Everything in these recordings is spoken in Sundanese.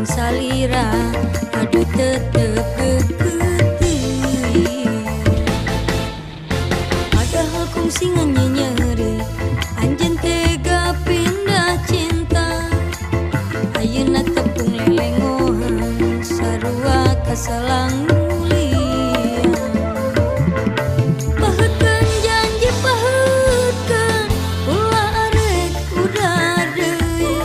amploping salira, aduh tetep keketih. Padahal kongsingannya nyeri, anjeun tega pindah cinta. Ayeuna tepung lelengohan, sarua kasalang mulia. Paheutkeun janji paheutkeun, ulah arek udah deui.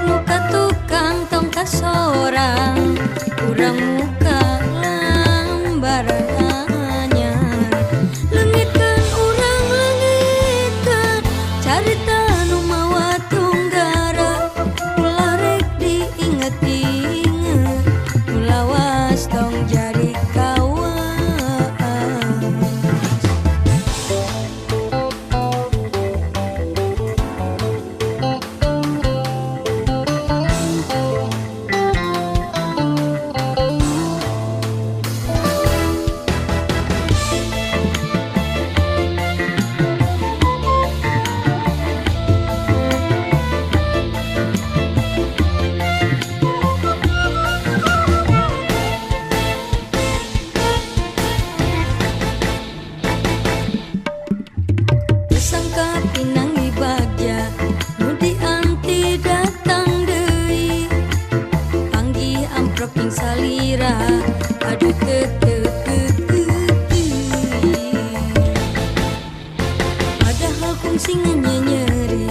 Muka tukang tong kasorang, urang muka lambaran anyar. Leungitkeun urang leungitkeun, carita nu mawa tunggara. Ulah rek diinget-inget, ulawas tong jadi kawan. Sangka pinang di bagja, nu dianti datang deui. Panggih amploping salira, aduh tetep keketih. Padahal kongsingannya nyeri,